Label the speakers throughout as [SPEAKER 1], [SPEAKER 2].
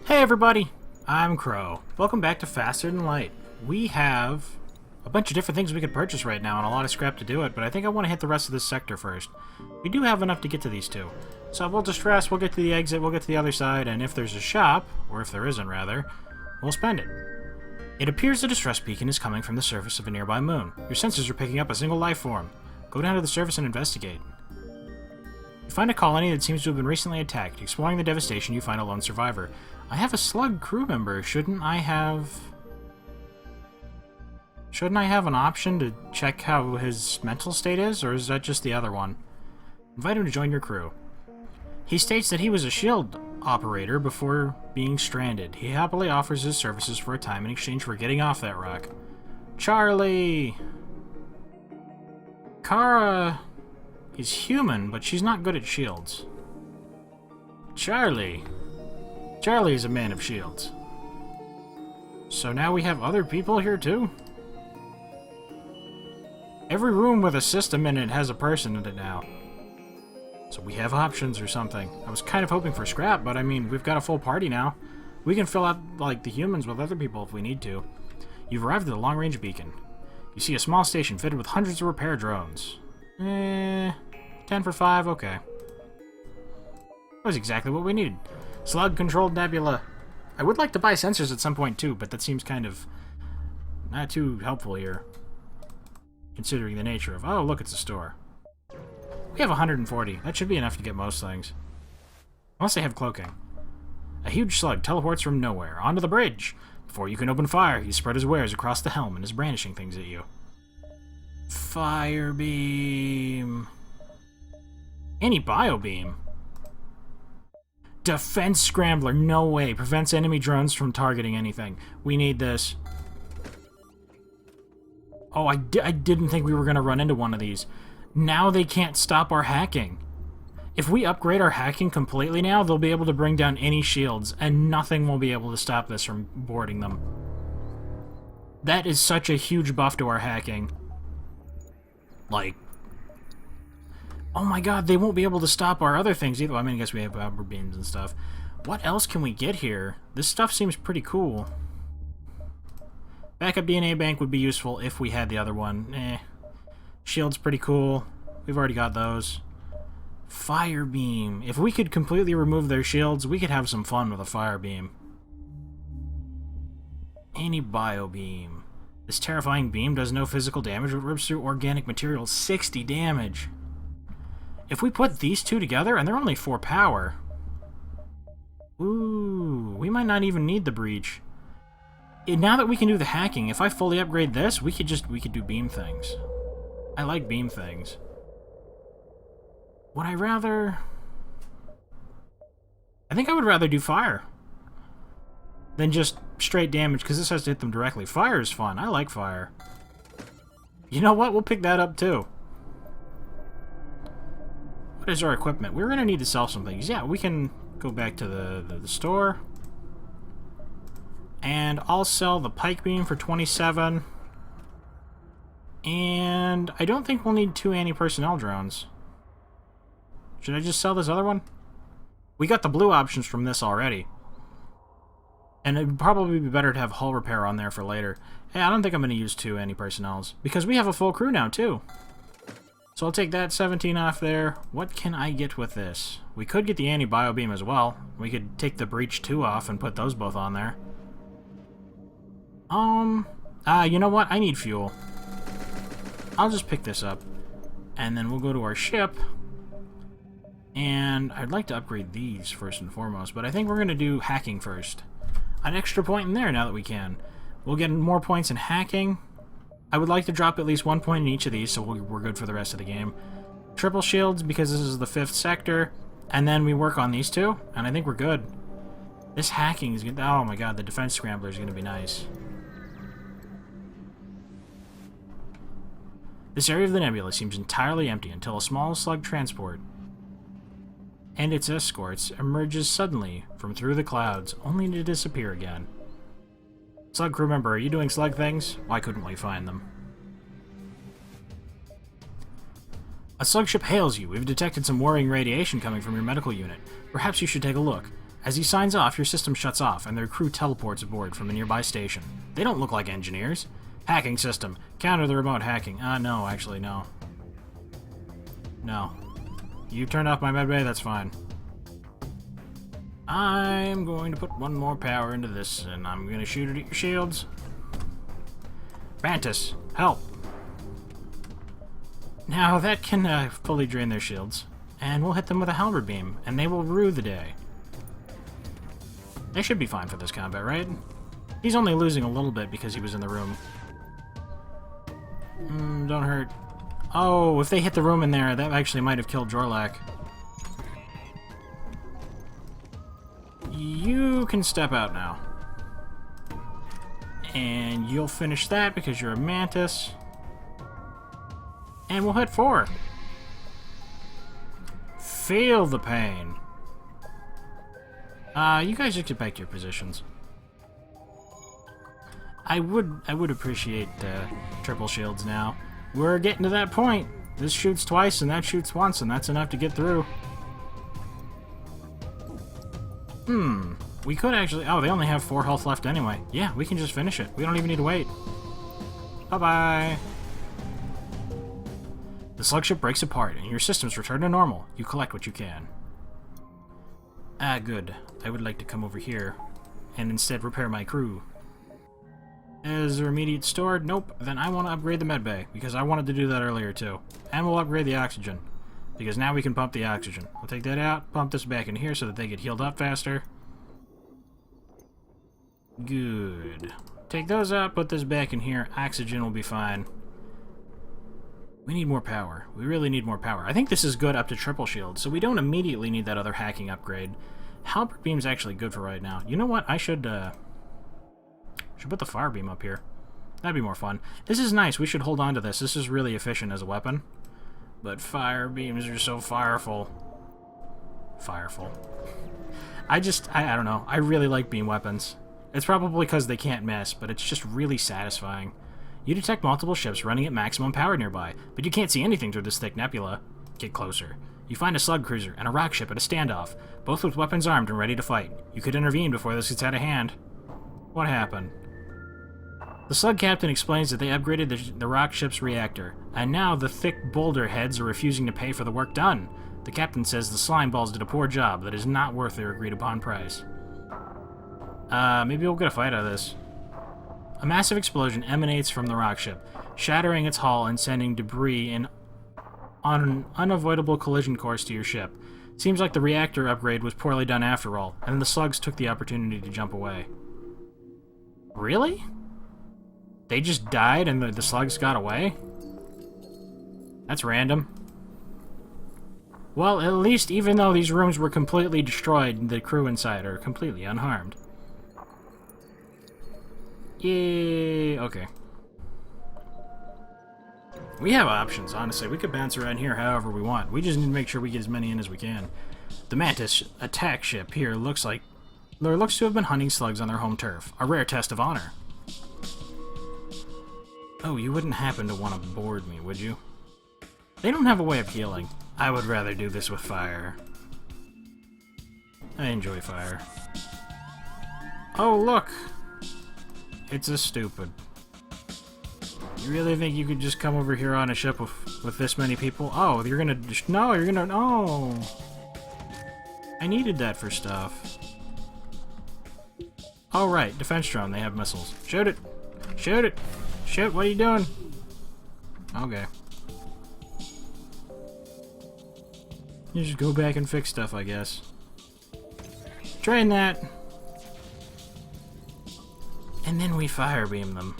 [SPEAKER 1] Hey everybody, I'm Crow. Welcome back to Faster Than Light. We have a bunch of different things we could purchase right now and a lot of scrap to do it, but I think I want to hit the rest of this sector first. We do have enough to get to these two. So we'll just rest, we'll get to the exit, we'll get to the other side, and if there's a shop, or if there isn't rather, we'll spend it. It appears the distress beacon is coming from the surface of a nearby moon. Your sensors are picking up a single life form. Go down to the surface and investigate. You find a colony that seems to have been recently attacked. Exploring the devastation, you find a lone survivor. I have a slug crew member. Shouldn't I have an option to check how his mental state is, or is that just the other one? Invite him to join your crew. He states that he was a shield operator before being stranded. He happily offers his services for a time in exchange for getting off that rock. Charlie! Kara is human, but she's not good at shields. Charlie is a man of shields. So now we have other people here too? Every room with a system in it has a person in it now. So we have options or something. I was kind of hoping for scrap, but I mean, we've got a full party now. We can fill out, like, the humans with other people if we need to. You've arrived at the long-range beacon. You see a small station fitted with hundreds of repair drones. 10 for 5, okay. That was exactly what we needed. Slug-controlled nebula. I would like to buy sensors at some point too, but that seems kind of not too helpful here, considering the nature of... Oh, look, it's a store. We have 140. That should be enough to get most things. Unless they have cloaking. A huge slug teleports from nowhere onto the bridge. Before you can open fire, he spread his wares across the helm and is brandishing things at you. Fire beam. Any bio beam. Defense scrambler. No way. Prevents enemy drones from targeting anything. We need this. Oh, I didn't think we were going to run into one of these. Now they can't stop our hacking. If we upgrade our hacking completely now, they'll be able to bring down any shields, and nothing will be able to stop this from boarding them. That is such a huge buff to our hacking. Like... Oh my god, they won't be able to stop our other things either. I mean, I guess we have amber beams and stuff. What else can we get here? This stuff seems pretty cool. Backup DNA bank would be useful if we had the other one. Shield's pretty cool. We've already got those. Fire beam. If we could completely remove their shields, we could have some fun with a fire beam. Any bio beam. This terrifying beam does no physical damage, but rips through organic material. 60 damage. If we put these two together, and they're only 4 power... Ooh, we might not even need the breach. Now that we can do the hacking, if I fully upgrade this, we could do beam things. I like beam things. Would I rather... I think I would rather do fire than just straight damage, because this has to hit them directly. Fire is fun. I like fire. You know what? We'll pick that up too. What is our equipment? We're going to need to sell some things. Yeah, we can go back to the store. And I'll sell the pike beam for 27. And I don't think we'll need 2 anti-personnel drones. Should I just sell this other one? We got the blue options from this already. And it would probably be better to have hull repair on there for later. Hey, I don't think I'm going to use 2 anti-personnels, because we have a full crew now, too. So I'll take that 17 off there. What can I get with this? We could get the anti-bio beam as well. We could take the breach 2 off and put those both on there. You know what? I need fuel. I'll just pick this up. And then we'll go to our ship. And I'd like to upgrade these first and foremost, but I think we're going to do hacking first. An extra point in there now that we can. We'll get more points in hacking. I would like to drop at least 1 point in each of these, so we're good for the rest of the game. Triple shields, because this is the 5th sector. And then we work on these 2, and I think we're good. This hacking is good. Oh my god, the defense scrambler is going to be nice. This area of the nebula seems entirely empty until a small slug transport and its escorts emerges suddenly from through the clouds, only to disappear again. Slug crew member, are you doing slug things? Why couldn't we find them? A slug ship hails you. We've detected some worrying radiation coming from your medical unit. Perhaps you should take a look. As he signs off, your system shuts off, and their crew teleports aboard from a nearby station. They don't look like engineers. Hacking system. Counter the remote hacking. No, actually, no. No. You turned off my medbay, that's fine. I'm going to put one more power into this, and I'm going to shoot it at your shields. Mantis, help! Now, that can fully drain their shields, and we'll hit them with a halberd beam, and they will rue the day. They should be fine for this combat, right? He's only losing a little bit because he was in the room. Don't hurt. Oh, if they hit the room in there, that actually might have killed Jorlak. You can step out now. And you'll finish that because you're a mantis. And we'll hit 4. Feel the pain. You guys just get back to your positions. I would appreciate triple shields now. We're getting to that point. This shoots twice and that shoots once, and that's enough to get through. We could actually... Oh, they only have 4 health left anyway. Yeah, we can just finish it. We don't even need to wait. Bye-bye. The slug ship breaks apart, and your systems return to normal. You collect what you can. Good. I would like to come over here and instead repair my crew. Is there immediate stored? Nope. Then I want to upgrade the medbay, because I wanted to do that earlier too. And we'll upgrade the oxygen, because now we can pump the oxygen. We'll take that out, pump this back in here so that they get healed up faster. Good. Take those out, put this back in here. Oxygen will be fine. We need more power. We really need more power. I think this is good up to triple shield, so we don't immediately need that other hacking upgrade. Halberd beam's actually good for right now. You know what? I should put the fire beam up here. That'd be more fun. This is nice. We should hold on to this. This is really efficient as a weapon. But fire beams are so fireful. Fireful. I don't know. I really like beam weapons. It's probably because they can't miss, but it's just really satisfying. You detect multiple ships running at maximum power nearby, but you can't see anything through this thick nebula. Get closer. You find a slug cruiser and a rock ship at a standoff, both with weapons armed and ready to fight. You could intervene before this gets out of hand. What happened? The slug captain explains that they upgraded the rock ship's reactor, and now the thick boulder heads are refusing to pay for the work done. The captain says the slime balls did a poor job that is not worth their agreed-upon price. Maybe we'll get a fight out of this. A massive explosion emanates from the rock ship, shattering its hull and sending debris on an unavoidable collision course to your ship. Seems like the reactor upgrade was poorly done after all, and the slugs took the opportunity to jump away. Really? They just died and the slugs got away? That's random. Well, at least even though these rooms were completely destroyed, the crew inside are completely unharmed. Yay, okay. We have options, honestly. We could bounce around here however we want. We just need to make sure we get as many in as we can. The Mantis attack ship here looks to have been hunting slugs on their home turf. A rare test of honor. Oh, you wouldn't happen to want to board me, would you? They don't have a way of healing. I would rather do this with fire. I enjoy fire. Oh, look! It's a stupid. You really think you could just come over here on a ship with this many people? Oh, you're gonna... No, you're gonna... No! I needed that for stuff. Oh, right. Defense drone. They have missiles. Shoot it! Shoot it! Shoot! What are you doing? Okay. You just go back and fix stuff, I guess. Train that! And then we fire beam them.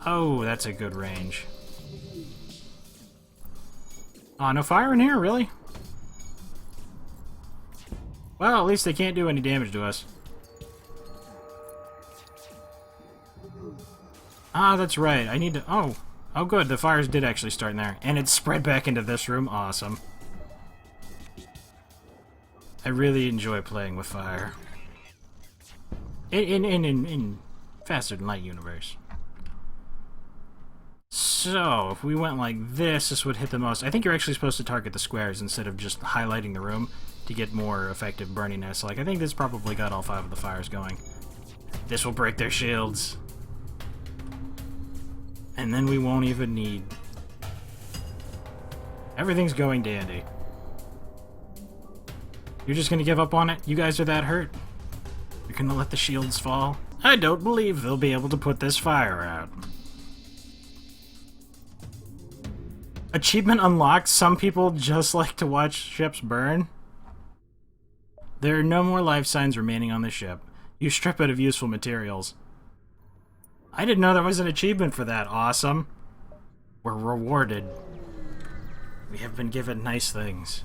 [SPEAKER 1] Oh, that's a good range. Oh, no fire in here? Really? Well, at least they can't do any damage to us. Ah, that's right. I need to... Oh. Oh, good. The fires did actually start in there. And it spread back into this room. Awesome. I really enjoy playing with fire. In Faster Than Light universe. So, if we went like this would hit the most. I think you're actually supposed to target the squares instead of just highlighting the room. to get more effective burniness. Like, I think this probably got all 5 of the fires going. This will break their shields. And then we won't even need... Everything's going dandy. You're just gonna give up on it? You guys are that hurt? You're gonna let the shields fall? I don't believe they'll be able to put this fire out. Achievement unlocked. Some people just like to watch ships burn. There are no more life signs remaining on the ship. You strip it of useful materials. I didn't know there was an achievement for that. Awesome. We're rewarded. We have been given nice things.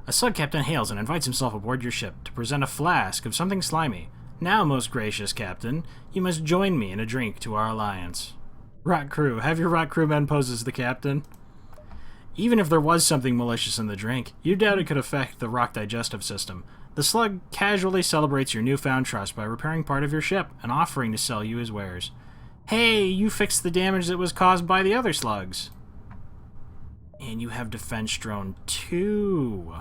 [SPEAKER 1] A slug captain hails and invites himself aboard your ship to present a flask of something slimy. Now, most gracious captain, you must join me in a drink to our alliance. Rock crew, have your rock crewmen pose as the captain. Even if there was something malicious in the drink, you doubt it could affect the rock digestive system. The slug casually celebrates your newfound trust by repairing part of your ship and offering to sell you his wares. Hey, you fixed the damage that was caused by the other slugs. And you have Defense Drone 2.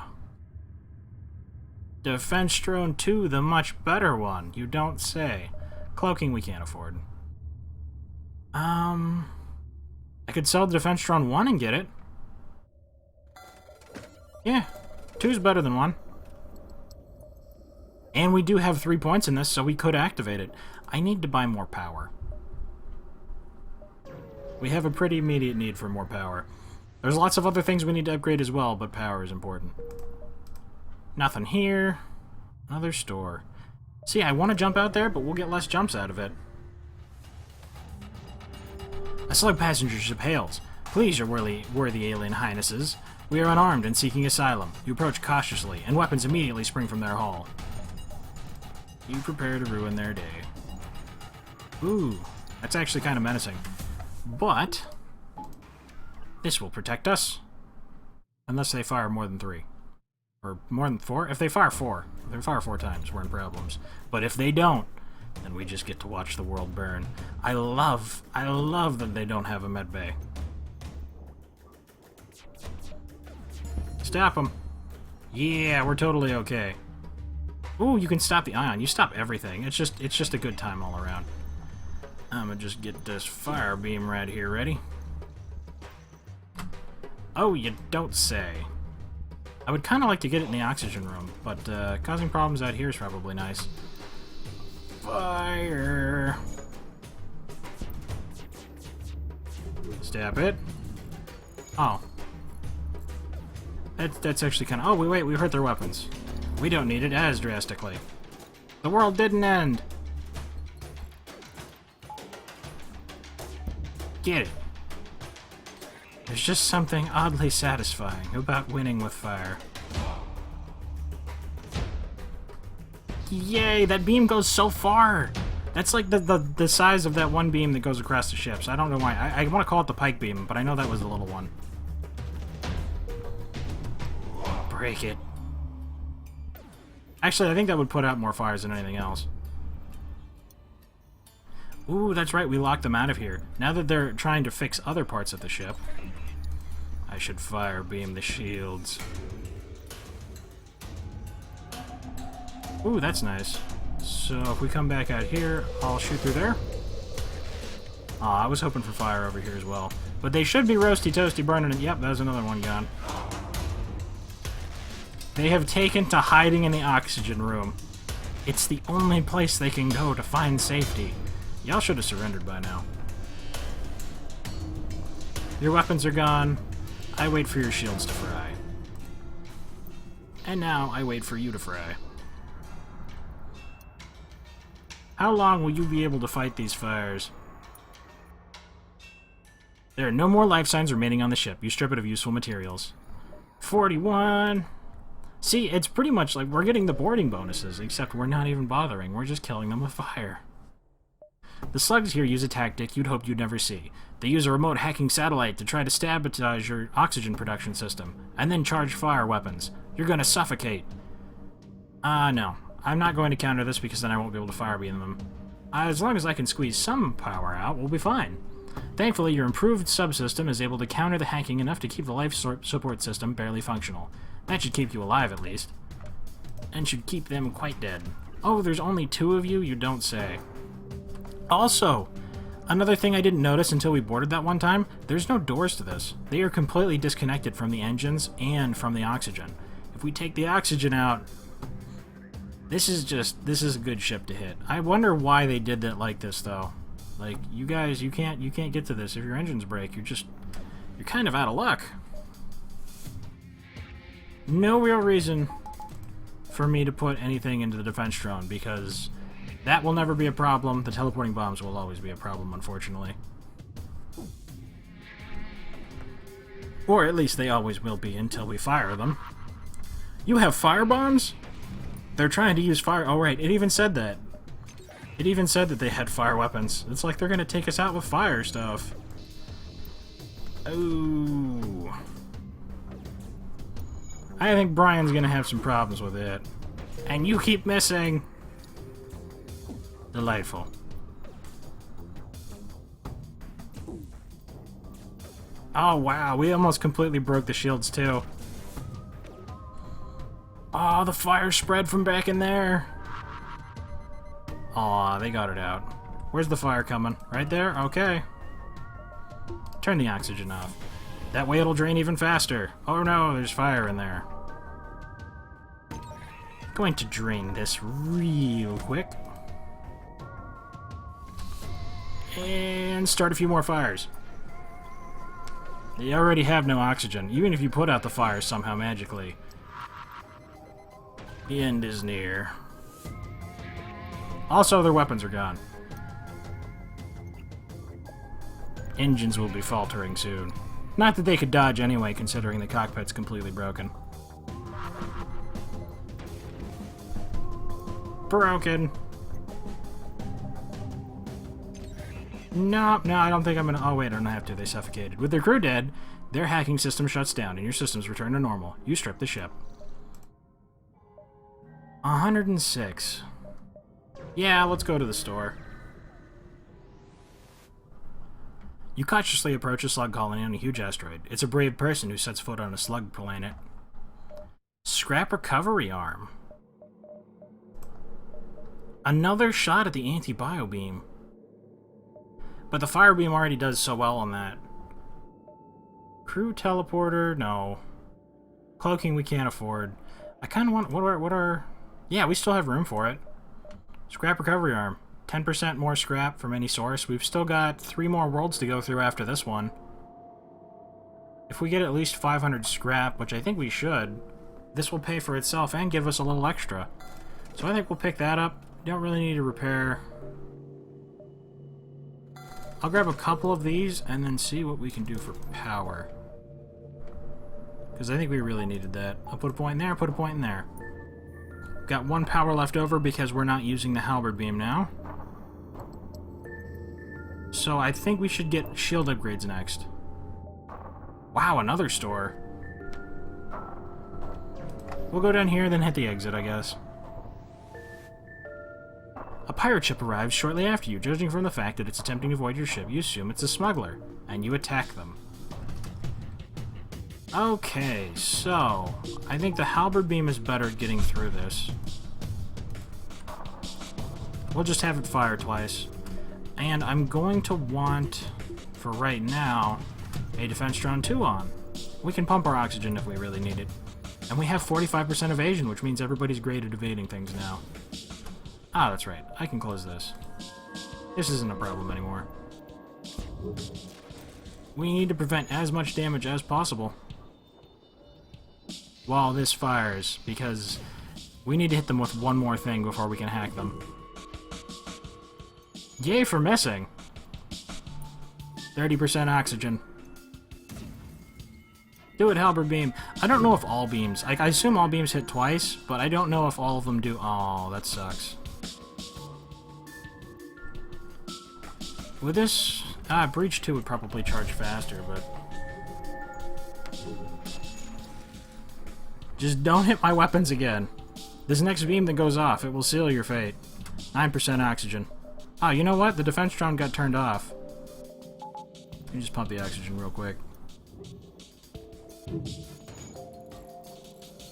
[SPEAKER 1] Defense Drone 2, the much better one, you don't say. Cloaking we can't afford. I could sell the Defense Drone 1 and get it. Yeah, 2's better than 1. And we do have 3 points in this, so we could activate it. I need to buy more power. We have a pretty immediate need for more power. There's lots of other things we need to upgrade as well, but power is important. Nothing here. Another store. See, I want to jump out there, but we'll get less jumps out of it. A slug passenger ship hails. Please, your worthy alien highnesses. We are unarmed and seeking asylum. You approach cautiously, and weapons immediately spring from their hull. You prepare to ruin their day. Ooh, that's actually kind of menacing. But this will protect us. Unless they fire more than 3. Or more than 4? If they fire 4. If they fire 4 times, we're in problems. But if they don't, then we just get to watch the world burn. I love that they don't have a med bay. Stop them. Yeah, we're totally okay. Ooh, you can stop the ion. You stop everything. It's just a good time all around. I'm gonna just get this fire beam right here ready. Oh, you don't say. I would kind of like to get it in the oxygen room, but causing problems out here is probably nice. Fire! Stab it. Oh. That's actually kind of... Oh, wait, we hurt their weapons. We don't need it as drastically. The world didn't end! Get it. There's just something oddly satisfying about winning with fire. Yay, that beam goes so far! That's like the size of that one beam that goes across the ships. I don't know why. I want to call it the pike beam, but I know that was the little one. Break it. Actually, I think that would put out more fires than anything else. Ooh, that's right, we locked them out of here. Now that they're trying to fix other parts of the ship, I should fire beam the shields. Ooh, that's nice. So if we come back out here, I'll shoot through there. Aw, I was hoping for fire over here as well. But they should be roasty toasty burning it. Yep, there's another one gone. They have taken to hiding in the oxygen room. It's the only place they can go to find safety. Y'all should have surrendered by now. Your weapons are gone. I wait for your shields to fry. And now I wait for you to fry. How long will you be able to fight these fires? There are no more life signs remaining on the ship. You strip it of useful materials. 41. See, it's pretty much like we're getting the boarding bonuses, except we're not even bothering. We're just killing them with fire. The slugs here use a tactic you'd hope you'd never see. They use a remote hacking satellite to try to sabotage your oxygen production system, and then charge fire weapons. You're gonna suffocate. No. I'm not going to counter this because then I won't be able to fire beam them. As long as I can squeeze some power out, we'll be fine. Thankfully, your improved subsystem is able to counter the hacking enough to keep the life support system barely functional. That should keep you alive, at least. And should keep them quite dead. Oh, there's only 2 of you? You don't say. Also, another thing I didn't notice until we boarded that one time, there's no doors to this. They are completely disconnected from the engines and from the oxygen. If we take the oxygen out, this is a good ship to hit. I wonder why they did that like this, though. Like, you guys, you can't get to this. If your engines break, you're kind of out of luck. No real reason for me to put anything into the defense drone, because that will never be a problem. The teleporting bombs will always be a problem, unfortunately. Or at least they always will be until we fire them. You have fire bombs? They're trying to use fire... Oh, right, it even said that. It even said that they had fire weapons. It's like they're gonna take us out with fire stuff. Ooh. I think Brian's gonna have some problems with it. And you keep missing. Delightful. Oh, wow, we almost completely broke the shields, too. Oh, the fire spread from back in there. Aw, they got it out. Where's the fire coming? Right there? Okay. Turn the oxygen off. That way it'll drain even faster. Oh no, there's fire in there. Going to drain this real quick. And start a few more fires. They already have no oxygen, even if you put out the fire somehow magically. The end is near. Also, their weapons are gone. Engines will be faltering soon. Not that they could dodge anyway, considering the cockpit's completely broken. Broken. No, I don't think I'm gonna... Oh, wait, I don't have to. They suffocated. With their crew dead, their hacking system shuts down, and your systems return to normal. You strip the ship. 106. Yeah, let's go to the store. You cautiously approach a slug colony on a huge asteroid. It's a brave person who sets foot on a slug planet. Scrap recovery arm. Another shot at the anti-bio beam. But the fire beam already does so well on that. Crew teleporter, no. Cloaking we can't afford. I kind of want... What are... Yeah, we still have room for it. Scrap recovery arm. 10% more scrap from any source. We've still got 3 more worlds to go through after this one. If we get at least 500 scrap, which I think we should, this will pay for itself and give us a little extra. So I think we'll pick that up. Don't really need to repair. I'll grab a couple of these and then see what we can do for power. Because I think we really needed that. I'll put a point in there, put a point in there. Got 1 power left over because we're not using the halberd beam now. So I think we should get shield upgrades next. Wow, another store. We'll go down here, then hit the exit, I guess. A pirate ship arrives shortly after you. Judging from the fact that it's attempting to avoid your ship, you assume it's a smuggler, and you attack them. Okay, so I think the halberd beam is better at getting through this. We'll just have it fire twice. And I'm going to want, for right now, a defense drone 2 on. We can pump our oxygen if we really need it. And we have 45% evasion, which means everybody's great at evading things now. Ah, that's right. I can close this. This isn't a problem anymore. We need to prevent as much damage as possible while this fires, because we need to hit them with one more thing before we can hack them. Yay for missing! 30% oxygen. Do it, halberd beam. I don't know if all beams... I assume all beams hit twice, but I don't know if all of them do... Oh, that sucks. With this... Breach 2 would probably charge faster, but... Just don't hit my weapons again. This next beam that goes off, it will seal your fate. 9% oxygen. Oh, you know what? The defense drone got turned off. me just pump the oxygen real quick.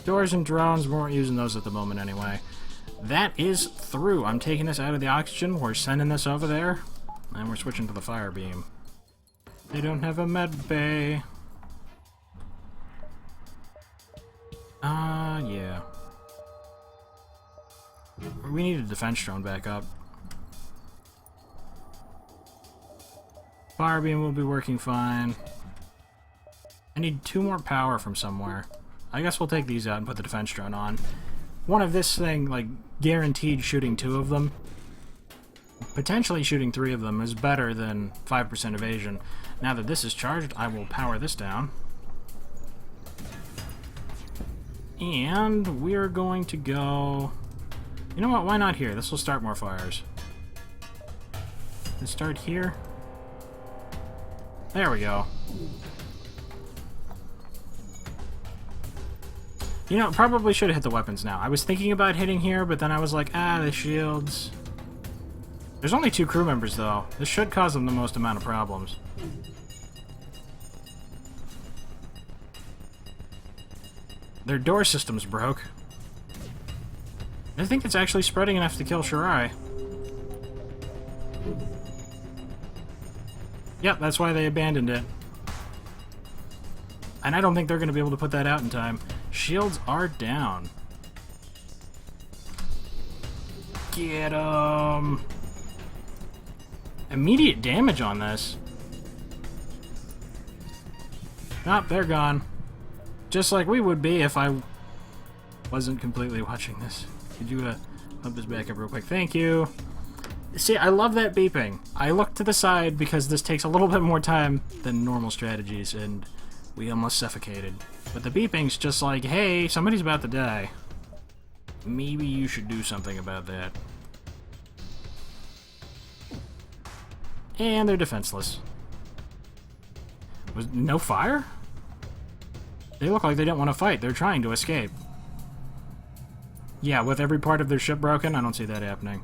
[SPEAKER 1] Doors and drones, we weren't using those at the moment anyway. That is through. I'm taking this out of the oxygen, we're sending this over there, and we're switching to the fire beam. They don't have a med bay. Yeah. We need a defense drone back up. Fire beam will be working fine. I need 2 more power from somewhere. I guess we'll take these out and put the defense drone on. One of this thing, like, guaranteed shooting 2 of them. Potentially shooting 3 of them is better than 5% evasion. Now that this is charged, I will power this down. And we're going to go... You know what? Why not here? This will start more fires. Let's start here. There we go. You know, probably should have hit the weapons now. I was thinking about hitting here, but then I was like, the shields. There's only 2 crew members, though. This should cause them the most amount of problems. Their door system's broke. I think it's actually spreading enough to kill Shirai. Yep, that's why they abandoned it. And I don't think they're going to be able to put that out in time. Shields are down. Get 'em. Immediate damage on this. Nope, they're gone. Just like we would be if I wasn't completely watching this. Could you pump this back up real quick? Thank you. See, I love that beeping. I look to the side because this takes a little bit more time than normal strategies, and we almost suffocated. But the beeping's just like, hey, somebody's about to die. Maybe you should do something about that. And they're defenseless. Was no fire? They look like they didn't want to fight. They're trying to escape. Yeah, with every part of their ship broken, I don't see that happening.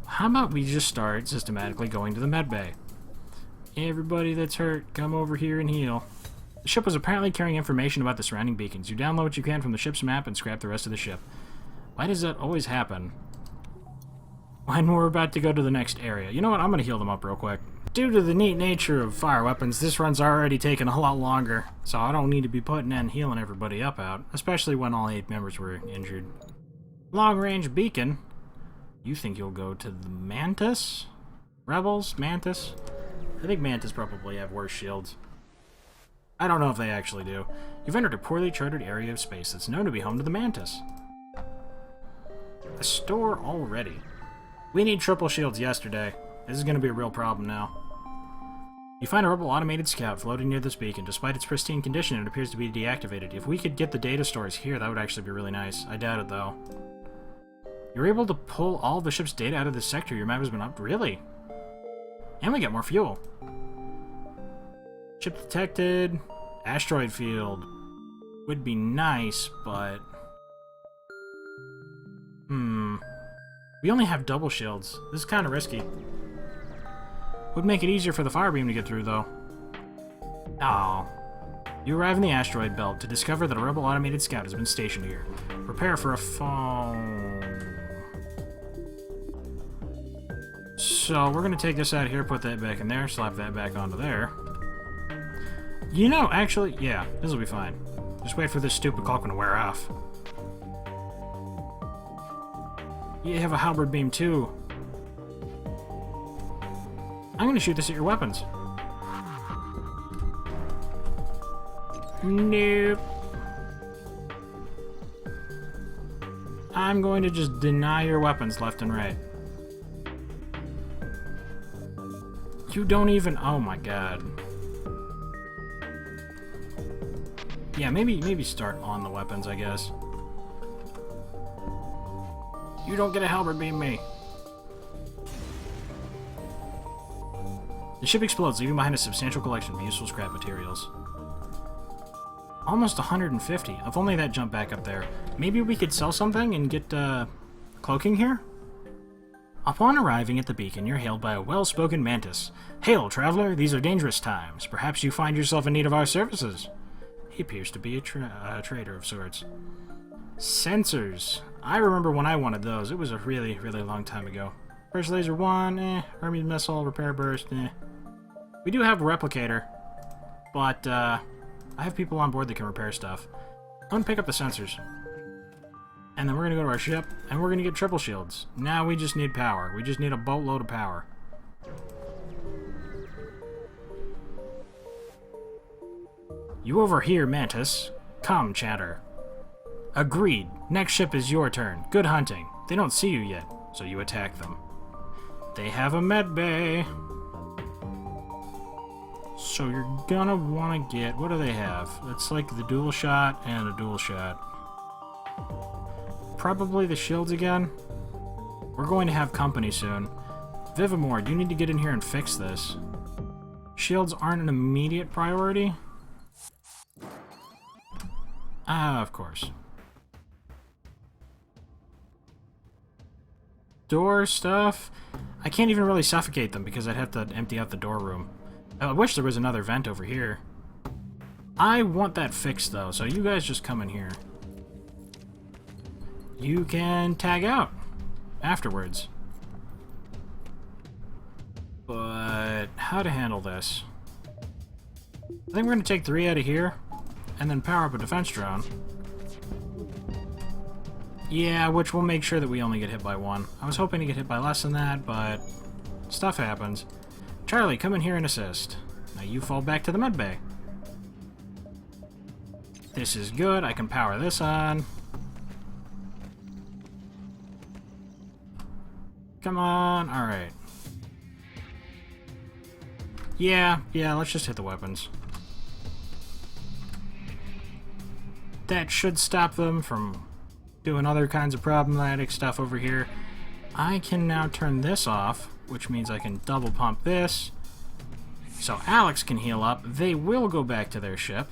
[SPEAKER 1] How about we just start systematically going to the medbay? Everybody that's hurt, come over here and heal. The ship was apparently carrying information about the surrounding beacons. You download what you can from the ship's map and scrap the rest of the ship. Why does that always happen when we're about to go to the next area? You know what? I'm going to heal them up real quick. Due to the neat nature of fire weapons, this run's already taken a lot longer, so I don't need to be putting in healing everybody up out, especially when all 8 members were injured. Long-range beacon. You think you'll go to the Mantis? Rebels? Mantis? I think Mantis probably have worse shields. I don't know if they actually do. You've entered a poorly charted area of space that's known to be home to the Mantis. A store already. We need triple shields yesterday. This is going to be a real problem now. You find a rebel automated scout floating near this beacon. Despite its pristine condition, it appears to be deactivated. If we could get the data stores here, that would actually be really nice. I doubt it, though. You're able to pull all the ship's data out of this sector. Your map has been upped. Really? And we get more fuel. Ship detected. Asteroid field. Would be nice, but... We only have double shields. This is kind of risky. Would make it easier for the fire beam to get through, though. Oh. You arrive in the asteroid belt to discover that a rebel automated scout has been stationed here. Prepare for a fall. So, we're going to take this out here, put that back in there, slap that back onto there. You know, actually, yeah, this will be fine. Just wait for this stupid Culkin to wear off. You have a halberd beam, too. I'm going to shoot this at your weapons. Nope. I'm going to just deny your weapons left and right. You don't even... Oh my god. Yeah, maybe start on the weapons, I guess. You don't get a halberd beam me. The ship explodes, leaving behind a substantial collection of useful scrap materials. Almost 150. If only that jumped back up there. Maybe we could sell something and get cloaking here? Upon arriving at the beacon, you're hailed by a well-spoken mantis. Hail, traveler, these are dangerous times. Perhaps you find yourself in need of our services. He appears to be a trader of sorts. Sensors. I remember when I wanted those. It was a really, really long time ago. First laser 1, Hermes missile, repair burst, We do have a replicator, but I have people on board that can repair stuff. I'm gonna pick up the sensors. And then we're gonna go to our ship, and we're gonna get triple shields. Now we just need power. We just need a boatload of power. You over here, Mantis. Come, chatter. Agreed. Next ship is your turn. Good hunting. They don't see you yet, so you attack them. They have a med bay. So you're gonna want to get... What do they have? It's like the dual shot and a dual shot. Probably the shields again. We're going to have company soon. Vivamore, you need to get in here and fix this. Shields aren't an immediate priority. Ah, of course. Door stuff. I can't even really suffocate them because I'd have to empty out the door room. I wish there was another vent over here. I want that fixed though, so you guys just come in here. You can tag out afterwards. But how to handle this? I think we're going to take 3 out of here and then power up a defense drone. Yeah, which will make sure that we only get hit by 1. I was hoping to get hit by less than that, but stuff happens. Charlie, come in here and assist. Now you fall back to the med bay. This is good. I can power this on. Come on. Alright. Yeah, let's just hit the weapons. That should stop them from doing other kinds of problematic stuff over here. I can now turn this off, which means I can double pump this. So Alex can heal up. They will go back to their ship.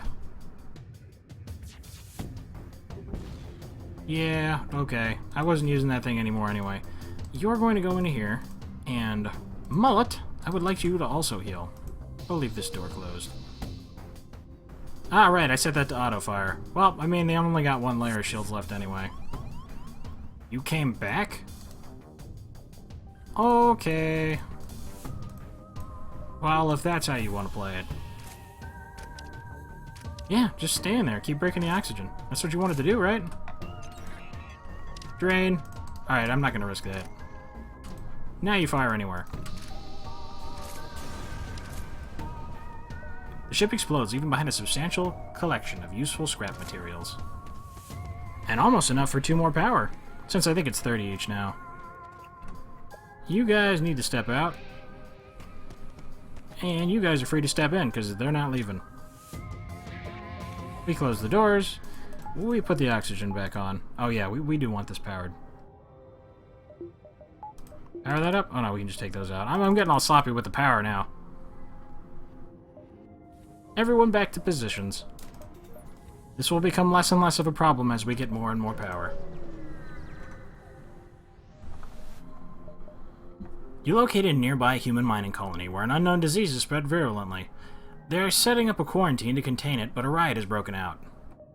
[SPEAKER 1] Yeah, okay. I wasn't using that thing anymore anyway. You're going to go into here, and Mullet, I would like you to also heal. I'll leave this door closed. Ah, right, I set that to auto-fire. Well, I mean, they only got 1 layer of shields left anyway. You came back? Okay. Well, if that's how you want to play it. Yeah, just stay in there. Keep breaking the oxygen. That's what you wanted to do, right? Drain. Alright, I'm not going to risk that. Now you fire anywhere. The ship explodes, even behind a substantial collection of useful scrap materials. And almost enough for 2 more power, since I think it's 30 each now. You guys need to step out. And you guys are free to step in, because they're not leaving. We close the doors. We put the oxygen back on. Oh yeah, we do want this powered. Power that up? Oh no, we can just take those out. I'm getting all sloppy with the power now. Everyone back to positions. This will become less and less of a problem as we get more and more power. You located a nearby human mining colony where an unknown disease is spread virulently. They are setting up a quarantine to contain it, but a riot has broken out.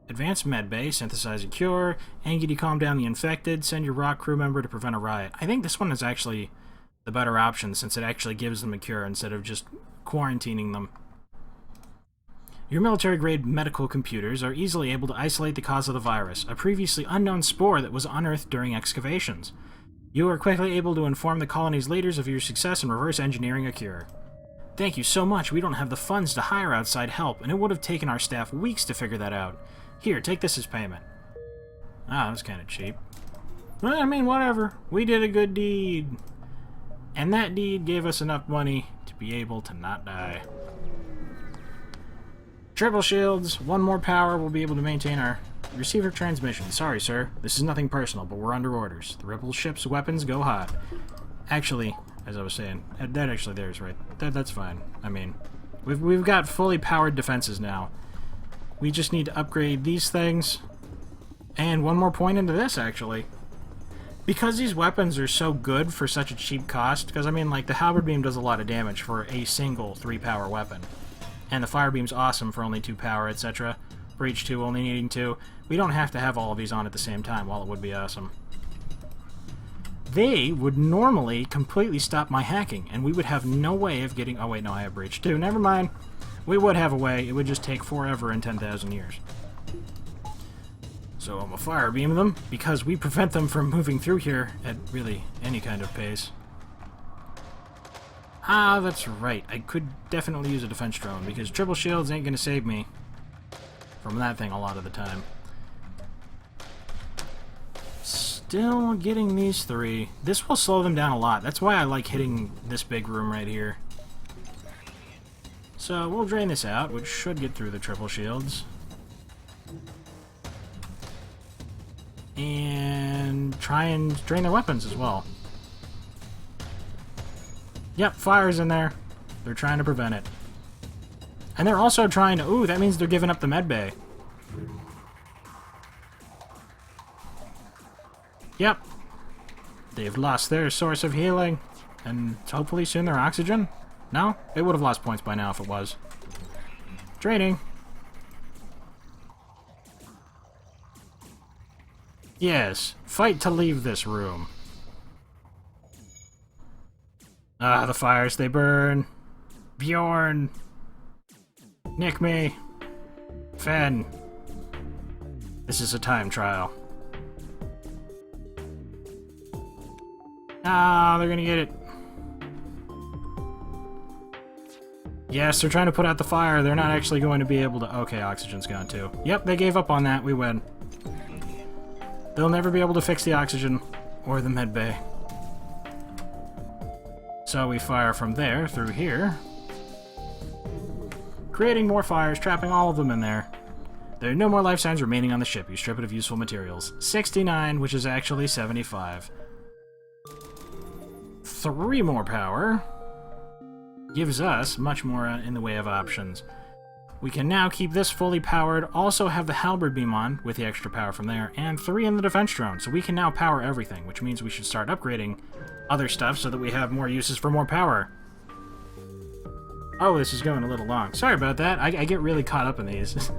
[SPEAKER 1] Advance medbay, synthesize a cure, Angie calm down the infected, send your rock crew member to prevent a riot. I think this one is actually the better option since it actually gives them a cure instead of just quarantining them. Your military-grade medical computers are easily able to isolate the cause of the virus, a previously unknown spore that was unearthed during excavations. You are quickly able to inform the colony's leaders of your success in reverse engineering a cure. Thank you so much. We don't have the funds to hire outside help, and it would have taken our staff weeks to figure that out. Here, take this as payment. Ah, that's kind of cheap. Well, I mean, whatever. We did a good deed. And that deed gave us enough money to be able to not die. Triple shields, 1 more power, we'll be able to maintain our receiver transmission. Sorry, sir. This is nothing personal, but we're under orders. The Ripple ship's weapons go hot. Actually, as I was saying, that actually there is right. That's fine. I mean, we've got fully powered defenses now. We just need to upgrade these things. And 1 more point into this, actually. Because these weapons are so good for such a cheap cost, because I mean, like, the halberd beam does a lot of damage for a single 3-power weapon. And the fire beam's awesome for only 2 power, etc. For each 2 only needing 2. We don't have to have all of these on at the same time, while it would be awesome. They would normally completely stop my hacking, and we would have no way of getting... Oh wait, no, I have breach too. Never mind. We would have a way. It would just take forever and 10,000 years. So I'm gonna fire beam them, because we prevent them from moving through here at really any kind of pace. Ah, that's right. I could definitely use a defense drone, because triple shields ain't gonna save me from that thing a lot of the time. Still getting these 3. This will slow them down a lot. That's why I like hitting this big room right here. So we'll drain this out, which should get through the triple shields. And try and drain their weapons as well. Yep, fire's in there. They're trying to prevent it. And they're also trying to... Ooh, that means they're giving up the med bay. Yep. They've lost their source of healing. And hopefully soon their oxygen? No? It would have lost points by now if it was. Draining. Yes. Fight to leave this room. Ah, the fires, they burn. Bjorn. Nick me. Fen. This is a time trial. Ah, they're gonna get it. Yes, they're trying to put out the fire. They're not actually going to be able to... Okay, oxygen's gone too. Yep, they gave up on that. We win. They'll never be able to fix the oxygen or the med bay. So we fire from there through here. Creating more fires, trapping all of them in there. There are no more life signs remaining on the ship. You strip it of useful materials. 69, which is actually 75. 3 more power gives us much more in the way of options. We can now keep this fully powered, also have the halberd beam on with the extra power from there, and 3 in the defense drone, so we can now power everything, which means we should start upgrading other stuff so that we have more uses for more power. Oh, this is going a little long. Sorry about that. I get really caught up in these.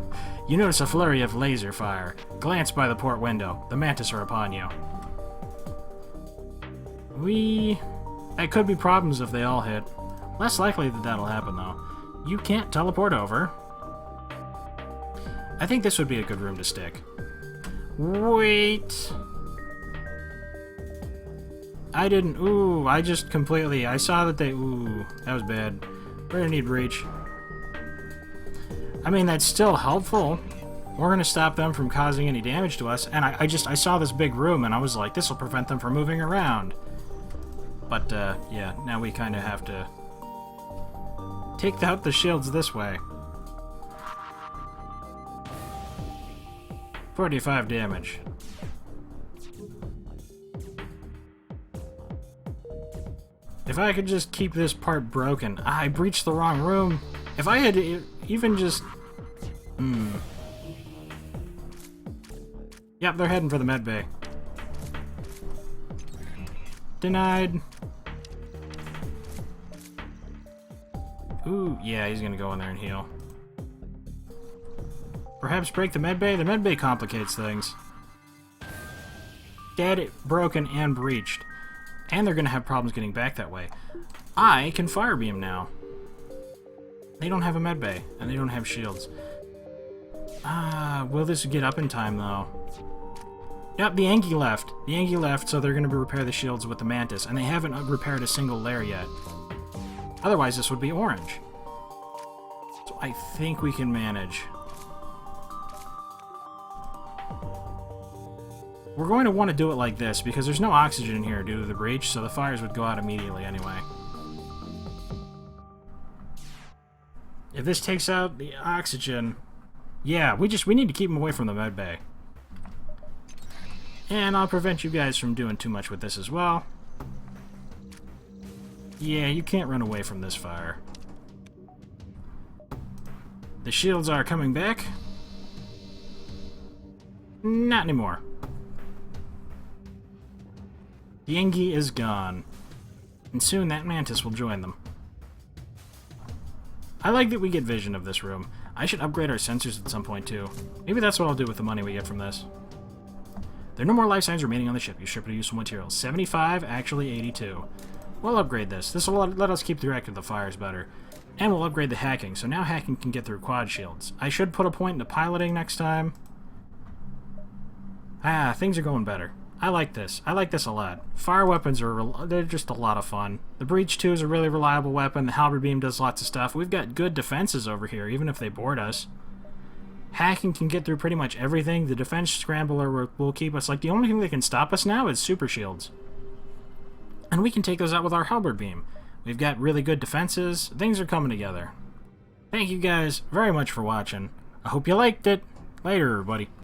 [SPEAKER 1] You notice a flurry of laser fire. Glance by the port window. The mantis are upon you. That could be problems if they all hit. Less likely that that'll happen, though. You can't teleport over. I think this would be a good room to stick. Wait. I didn't... Ooh, I just completely... I saw that they... Ooh, that was bad. We're gonna need breach. I mean, that's still helpful. We're gonna stop them from causing any damage to us. And I saw this big room, and I was like, this will prevent them from moving around. But, yeah, now we kind of have to... take out the shields this way. 45 damage. If I could just keep this part broken. I breached the wrong room. If I had even just... Yep, they're heading for the med bay. Denied. Ooh, yeah, he's gonna go in there and heal. Perhaps break the medbay? The medbay complicates things. Dead, broken, and breached. And they're gonna have problems getting back that way. I can fire beam now. They don't have a medbay, and they don't have shields. Will this get up in time, though? Yep, the Angie left. The Angie left, so they're gonna repair the shields with the Mantis, and they haven't repaired a single layer yet. Otherwise, this would be orange. So I think we can manage. We're going to want to do it like this, because there's no oxygen in here due to the breach, so the fires would go out immediately anyway. If this takes out the oxygen... Yeah, we need to keep them away from the med bay. And I'll prevent you guys from doing too much with this as well. Yeah, you can't run away from this fire. The shields are coming back. Not anymore. Yengi is gone. And soon that mantis will join them. I like that we get vision of this room. I should upgrade our sensors at some point too. Maybe that's what I'll do with the money we get from this. There are no more life signs remaining on the ship. You ship it useful materials. 75, actually 82. We'll upgrade this. This will let us keep the record of the fires better. And we'll upgrade the hacking, so now hacking can get through quad shields. I should put a point into piloting next time. Ah, things are going better. I like this. I like this a lot. Fire weapons they're just a lot of fun. The Breach 2 is a really reliable weapon. The Halberd Beam does lots of stuff. We've got good defenses over here, even if they board us. Hacking can get through pretty much everything. The Defense Scrambler will keep us. Like, the only thing that can stop us now is Super Shields. And we can take those out with our Halberd Beam. We've got really good defenses. Things are coming together. Thank you guys very much for watching. I hope you liked it. Later, everybody.